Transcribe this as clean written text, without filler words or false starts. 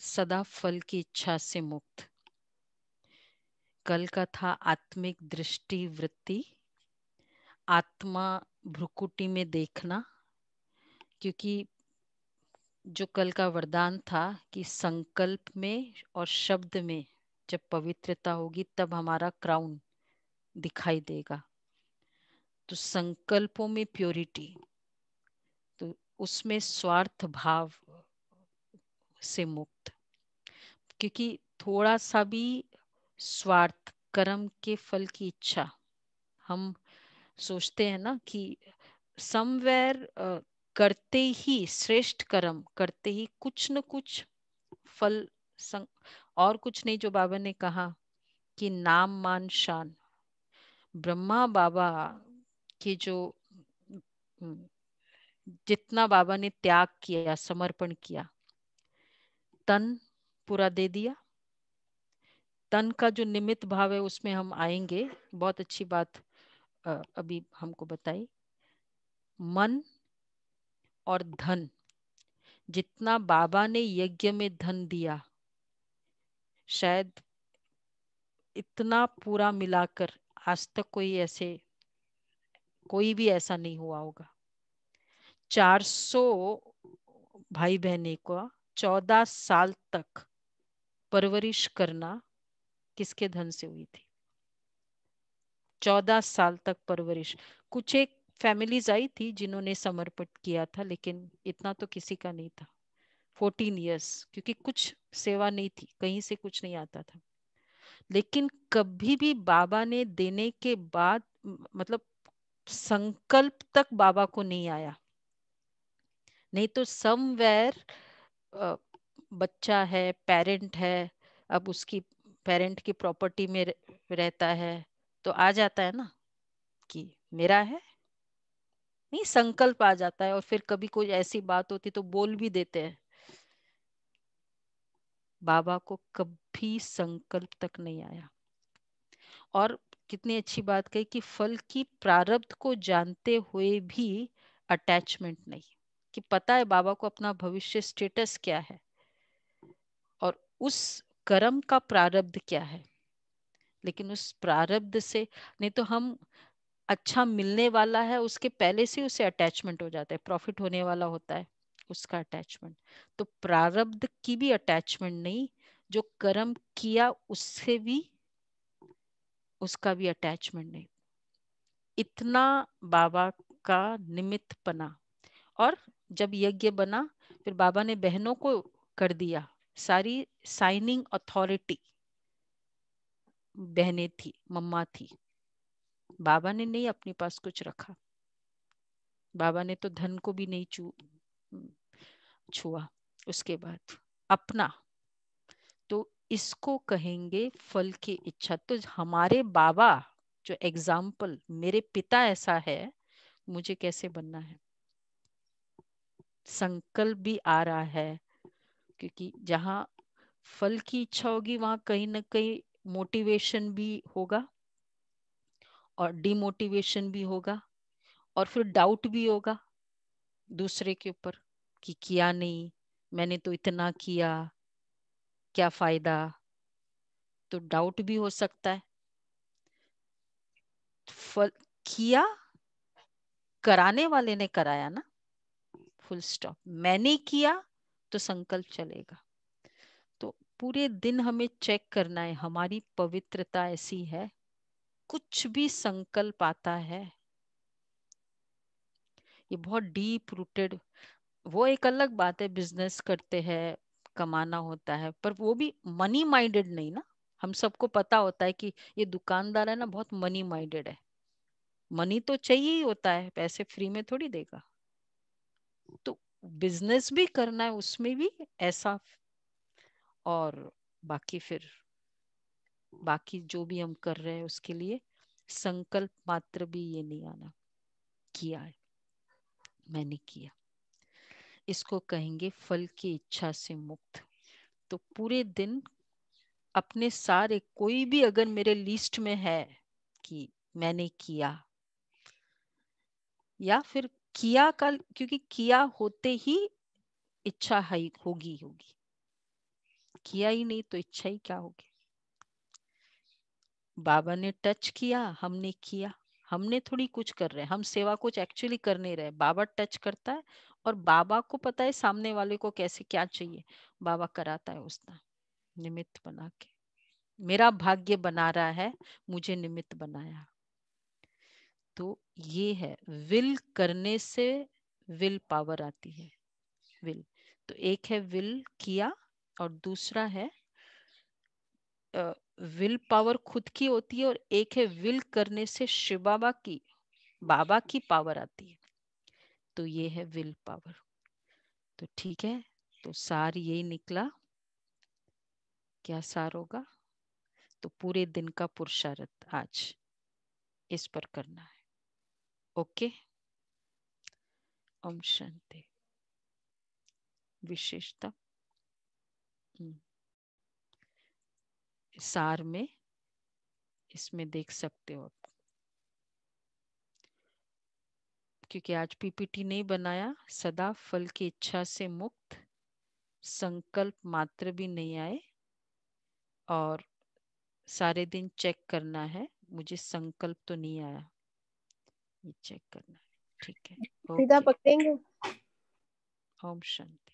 सदा फल की इच्छा से मुक्त। कल का था आत्मिक दृष्टि वृत्ति, आत्मा भ्रुकुटी में देखना। क्योंकि जो कल का वरदान था कि संकल्प में और शब्द में जब पवित्रता होगी तब हमारा क्राउन दिखाई देगा। तो संकल्पों में प्योरिटी, तो उसमें स्वार्थ भाव से मुक्त। क्योंकि थोड़ा सा भी स्वार्थ, कर्म के फल की इच्छा, हम सोचते हैं ना कि समवेयर करते ही, श्रेष्ठ कर्म करते ही कुछ न कुछ फल संग, और कुछ नहीं। जो बाबा ने कहा कि नाम मान शान, ब्रह्मा बाबा के जो जितना बाबा ने त्याग किया, समर्पण किया, तन पूरा दे दिया। तन का जो निमित्त भाव है उसमें हम आएंगे, बहुत अच्छी बात अभी हमको बताई। मन और धन, जितना बाबा ने यज्ञ में धन दिया, शायद इतना पूरा मिलाकर आज तक कोई भी ऐसा नहीं हुआ होगा। 400 भाई बहने को 14 साल तक परवरिश करना किसके धन से हुई थी? 14 साल तक परवरिश। कुछ एक फैमिलीज आई थी जिन्होंने समर्पित किया था, लेकिन इतना तो किसी का नहीं था। 14 इयर्स, क्योंकि कुछ सेवा नहीं थी, कहीं से कुछ नहीं आता था। लेकिन कभी भी बाबा ने देने के बाद मतलब संकल्प तक बाबा को नहीं आया। नहीं तो समवेयर बच्चा है, पेरेंट है, अब उसकी पेरेंट की प्रॉपर्टी में रहता है, तो आ जाता है ना कि मेरा है। नहीं, संकल्प आ जाता है, और फिर कभी कोई ऐसी बात होती तो बोल भी देते हैं। बाबा को कभी संकल्प तक नहीं आया। और कितनी अच्छी बात कही कि फल की प्रारब्ध को जानते हुए भी अटैचमेंट नहीं, कि पता है बाबा को अपना भविष्य स्टेटस क्या है और उस कर्म का प्रारब्ध क्या है, लेकिन उस प्रारब्ध से नहीं तो हम अच्छा मिलने वाला है उसके पहले से उसे अटैचमेंट हो जाता है, प्रॉफिट होने वाला होता है उसका अटैचमेंट। तो प्रारब्ध की भी अटैचमेंट नहीं, जो कर्म किया उससे भी, उसका भी अटैचमेंट नहीं। इतना बाबा का निमित्त बना। और जब यज्ञ बना, फिर बाबा ने बहनों को कर दिया, सारी साइनिंग अथॉरिटी बहनें थी, मम्मा थी। बाबा ने नहीं अपने पास कुछ रखा। बाबा ने तो धन को भी नहीं छुआ। उसके बाद अपना, तो इसको कहेंगे फल की इच्छा। तो हमारे बाबा जो एग्जाम्पल, मेरे पिता ऐसा है, मुझे कैसे बनना है? संकल्प भी आ रहा है, क्योंकि जहां फल की इच्छा होगी वहां कहीं ना कहीं मोटिवेशन भी होगा और डिमोटिवेशन भी होगा, और फिर डाउट भी होगा दूसरे के ऊपर कि किया नहीं, मैंने तो इतना किया, क्या फायदा? तो डाउट भी हो सकता है। फल किया, कराने वाले ने कराया ना, फुल स्टॉप। मैंने किया तो संकल्प चलेगा। तो पूरे दिन हमें चेक करना है, हमारी पवित्रता ऐसी है, कुछ भी संकल्प आता है, ये बहुत डीप रूटेड। वो एक अलग बात है, बिजनेस करते हैं, कमाना होता है, पर वो भी मनी माइंडेड नहीं ना। हम सबको पता होता है कि ये दुकानदार है ना, बहुत मनी माइंडेड है। मनी तो चाहिए ही होता है, पैसे फ्री में थोड़ी देगा। तो बिजनेस भी करना है, उसमें भी ऐसा। और बाकी फिर बाकी जो भी हम कर रहे हैं उसके लिए संकल्प मात्र भी ये नहीं आना, किया है, मैंने किया। इसको कहेंगे फल की इच्छा से मुक्त। तो पूरे दिन अपने सारे, कोई भी अगर मेरे लिस्ट में है कि मैंने किया, या फिर किया का, क्योंकि किया होते ही इच्छा है, होगी होगी। किया ही नहीं तो इच्छा ही क्या होगी। बाबा ने टच किया, हमने किया, हमने थोड़ी कुछ कर रहे हैं, हम सेवा कुछ एक्चुअली कर नहीं रहे, बाबा टच करता है और बाबा को पता है सामने वाले को कैसे क्या चाहिए, बाबा कराता है उसका निमित्त बना के। मेरा भाग्य बना रहा है, मुझे निमित्त बनाया। तो ये है, विल करने से विल पावर आती है। विल, तो एक है विल किया और दूसरा है विल पावर खुद की होती है, और एक है विल करने से शिव बाबा की पावर आती है। तो ये है विल पावर। तो ठीक है, तो सार यही निकला। क्या सार होगा? तो पूरे दिन का पुरुषार्थ आज इस पर करना है। ओके, ओम शांति। विशेषता सार में इसमें देख सकते हो आप, क्योंकि आज पीपीटी नहीं बनाया। सदा फल की इच्छा से मुक्त, संकल्प मात्र भी नहीं आए, और सारे दिन चेक करना है मुझे संकल्प तो नहीं आया, ये चेक करना है। ठीक है, सीधा ओके, पकड़ेंगे। ओम शांति।